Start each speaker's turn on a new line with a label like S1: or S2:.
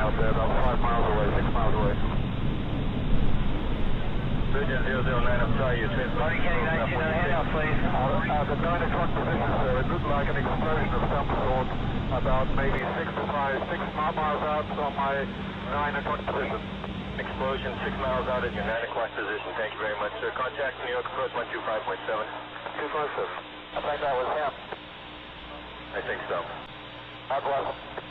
S1: out there, about 5 miles away, 6 miles away.
S2: Virgin 009, I'm sorry, you're
S3: Marty Kenny 19, handout please.
S1: The 9 o'clock position, sir, it looked like an explosion of some sort, about maybe 6 miles out from my 9 o'clock position.
S2: Explosion 6 miles out at your 9 o'clock position. Thank you very much, sir. Contact New York approach 125.7.
S1: 257. I think that was him.
S2: I think so.
S1: God bless.